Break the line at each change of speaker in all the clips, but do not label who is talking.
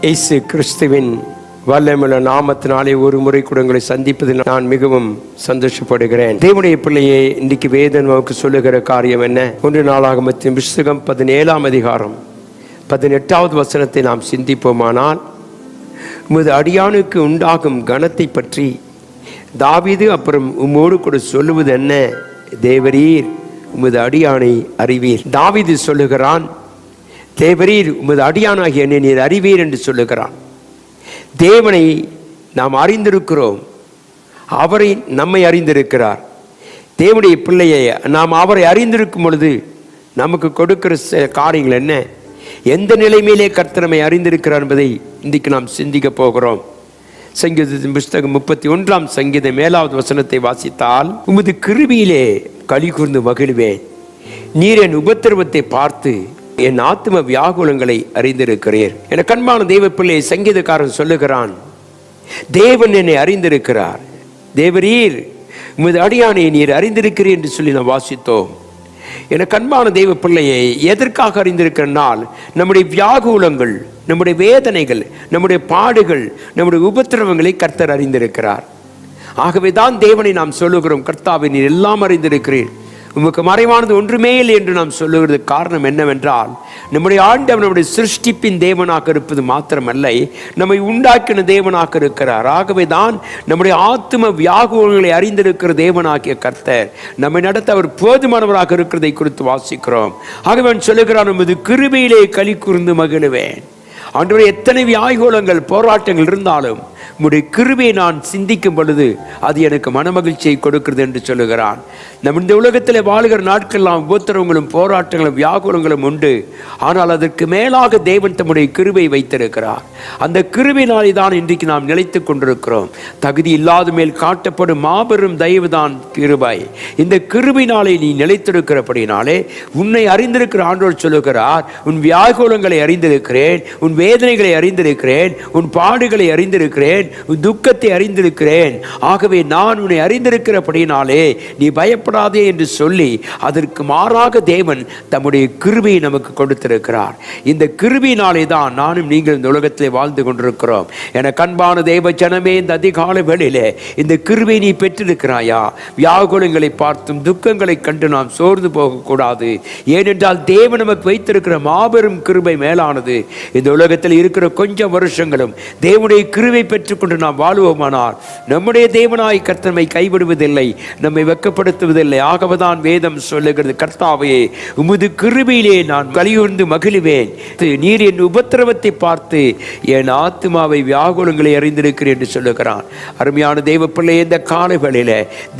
இயேசு கிறிஸ்துவின் வல்லமையுள்ள நாமத்தினாலே ஒரு முறை கூட உங்களை சந்திப்பதில் நான் மிகவும் சந்தோஷப்படுகிறேன். தேவனுடைய பிள்ளையே, இன்றைக்கு வேதம் நமக்கு சொல்லுகிற காரியம் என்ன? 1 நாளாகமத்தின் புத்தகம் 17ஆம் அதிகாரம் 18வது வசனத்தை நாம் சிந்திப்போமானால், உமது அடியானுக்கு உண்டாகும் கனத்தை பற்றி தாவீது அப்புறம் உம்மோடு கூட சொல்லுவது என்ன? தேவரீர் உமது அடியானை அறிவீர். தாவீது சொல்லுகிறான், தேவரீர் உமது அடியானாகிய என்னை நீர் அறிவீர் என்று சொல்லுகிறான். தேவனை நாம் அறிந்திருக்கிறோம், அவரை நம்மை அறிந்திருக்கிறார். தேவனுடைய பிள்ளையை நாம் அவரை அறிந்திருக்கும் பொழுது நமக்கு கொடுக்கிற காரியங்கள் என்ன? எந்த நிலைமையிலே கர்த்தர் நம்மை அறிந்திருக்கிறார் என்பதை இன்றைக்கு நாம் சிந்திக்க போகிறோம். சங்கீதத்தின் புத்தகம் 31ஆம் சங்கீதம் 7வது வசனத்தை வாசித்தால், உமது கிருபையிலே களி கூர்ந்து மகிழ்வேன், நீர் என் உபத்திரவத்தை பார்த்து என் ஆத்ம வியாகுலங்களை அறிந்திருக்கிறீர். என கண்பான தெய்வ பிள்ளை, சங்கீதக்காரன் சொல்லுகிறான், தேவன் என்னை அறிந்திருக்கிறார். தேவரீர் உமது அடியானை நீர் அறிந்திருக்கிறீர் என்று சொல்லி நாம் வாசித்தோம். என கண்பான தெய்வ பிள்ளையை எதற்காக அறிந்திருக்கிறனால், நம்முடைய வியாகுலங்கள், நம்முடைய வேதனைகள், நம்முடைய பாடுகள், நம்முடைய உபத்திரவங்களை கர்த்தர் அறிந்திருக்கிறார். ஆகவே தான் தேவனை நாம் சொல்லுகிறோம், கர்த்தாவை நீர் எல்லாம் அறிந்திருக்கிறீர், உமக்கு மறைவானது ஒன்றுமே இல்லை என்று நாம் சொல்லுகிறது. காரணம் என்னவென்றால், நம்முடைய ஆண்டவர் நம்முடைய சிருஷ்டிப்பின் தேவனாக இருப்பது மாத்திரமல்ல, நம்மை உண்டாக்கின தேவனாக இருக்கிறார். ஆகவே தான் நம்முடைய ஆத்ம வியாகுலங்களை அறிந்திருக்கிற தேவனாகிய கர்த்தர் நம்மை நடத்த அவர் போதுமானவராக இருக்கிறதை குறித்து வாசிக்கிறோம். ஆகவே சொல்லுகிறான், உமது கிருபையிலே களி கூர்ந்து மகிழுவேன். ஆண்டவரே, எத்தனை வியாகுலங்கள் போராட்டங்கள் இருந்தாலும் உம்முடைய கிருபையை நான் சிந்திக்கும் பொழுது அது எனக்கு மனமகிழ்ச்சியை கொடுக்கிறது என்று சொல்லுகிறான். நம் இந்த உலகத்தில் வாழ்கிற நாட்கள்லாம் உபத்திரவங்களும் போராட்டங்களும் வியாகுலங்களும் உண்டு. ஆனால் அதற்கு மேலாக தேவன் தம்முடைய கிருபை வைத்திருக்கிறார். அந்த கிருபையினாலே தான் இன்றைக்கு நாம் நிலைத்து கொண்டிருக்கிறோம். தகுதி இல்லாத மேல் காட்டப்படும் மாபெரும் தயவுதான் கிருபை. இந்த கிருபையினாலே நீ நிலைத்திருக்கிறபடினாலே உன்னை அறிந்திருக்கிற ஆண்டவர் சொல்லுகிறார், உன் வியாகுலங்களை அறிந்திருக்கிறேன், உன் வேதனைகளை அறிந்திருக்கிறேன், உன் பாடுகளை அறிந்திருக்கிறேன், உன் துக்கத்தை அறிந்திருக்கிறேன். ஆகவே நான் உன்னை அறிந்திருக்கிறபடினாலே நீ பயப்படாதே என்று சொல்லி அதற்கு மாறாக தேவன் தம்முடைய கிருபையை நமக்கு கொடுத்திருக்கிறார். இந்த கிருபையினாலே தான் நானும் நீங்கள் இந்த உலகத்திலே வாழ்ந்து கொண்டிருக்கிறோம். என கண்பான தேவ ஜனமே, இந்த அதிகாலை வேளையிலே இந்த கிருபை நீ பெற்றிருக்கிறாயா? வியாகுலங்களை பார்த்தும் துக்கங்களை கண்டு நாம் சோர்ந்து போகக்கூடாது. ஏனென்றால் தேவன் நமக்கு வைத்திருக்கிற மாபெரும் கிருபை மேலானது. இந்த உலகத்தில் இருக்கிற கொஞ்சம் வருஷங்களும் தேவனுடைய கிருபை பெற்றுக்கொண்டு நாம் வாழ்வோமானால் நம்முடைய தேவனாய் கர்த்தர் நம்மை கைவிடுவதில்லை, நம்மை வெட்கப்படுத்துவதில்லை. ஆகவேதான் வேதம் சொல்லுகிறது, கர்த்தாவே உமது கிருபையிலே நான் களியூர்ந்து மகிழுவேன், நீர் என் உபத்திரவத்தை பார்த்து என் ஆத்மாவை வியாகுலங்களை அறிந்திருக்கிறேன் என்று சொல்லுகிறான். அருமையான தேவ பிள்ளை, இந்த காலங்களில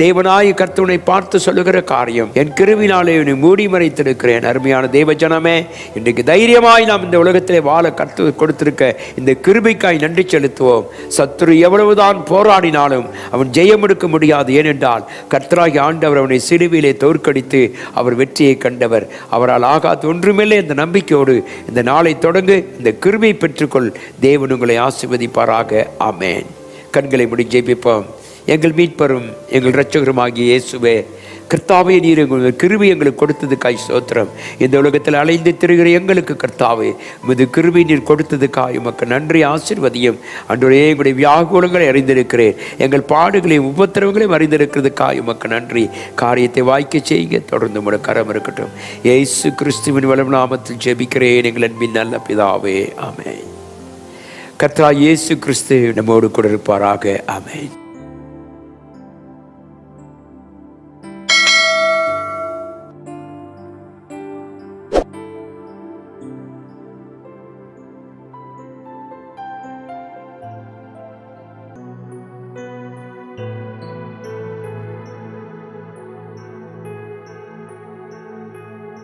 தேவனாய் கர்த்தனை பார்த்து சொல்லுகிற காரியம், என் கிருபையினாலே மூடி மறைத்திருக்கிறேன். அருமையான தேவ ஜனமே, இன்றைக்கு தைரியமாய் நாம் இந்த உலகத்திலே வாழ கர்த்தர் கொடுத்திருக்க இந்த கிருபைக்காய் நன்றி செலுத்துவோம். சத்துரு எவ்வளவுதான் போராடினாலும் அவன் ஜெயம் எடுக்க முடியாது. ஏனென்றால் கர்த்தராகிய ஆண்டவர் அவனை சிலுவையிலே தோற்கடித்து அவர் வெற்றியை கண்டவர். அவரால் ஆகாது ஒன்றுமில்லை. இந்த நம்பிக்கையோடு இந்த நாளை தொடங்கு, இந்த கிருபை பெற்றுக்கொள். தேவன் உங்களை ஆசீர்வதிப்பாராக. ஆமென். கண்களை மூடி ஜெபிப்போம். எங்கள் மீட்பரும் எங்கள் இரட்சகருமாகிய இயேசுவே, கர்த்தாவே, நீர் எங்கள் கிருபை எங்களுக்கு கொடுத்ததுக்காய் ஸ்தோத்திரம். இந்த உலகத்தில் அலைந்து திரிகிற எங்களுக்கு கர்த்தாவே உமது கிருபை நீர் கொடுத்ததுக்காய் உமக்கு நன்றி. ஆசீர்வதியும். அன்றைய எங்களுடைய வியாகுலங்களை அறிந்திருக்கிறேன், எங்கள் பாடுகளையும் உபத்திரவங்களையும் அறிந்திருக்கிறதுக்காய் உமக்கு நன்றி. காரியத்தை வாய்க்க செய்யுங்க. தொடர்ந்து உமது கரம் இருக்கட்டும். இயேசு கிறிஸ்துவின் வல்லமையுள்ள நாமத்தில் ஜெபிக்கிறேன் எங்கள் அன்பின் நல்ல பிதாவே. ஆமென். கர்த்தராகிய இயேசு கிறிஸ்து நம்மோடு கூட இருப்பாராக. ஆமென்.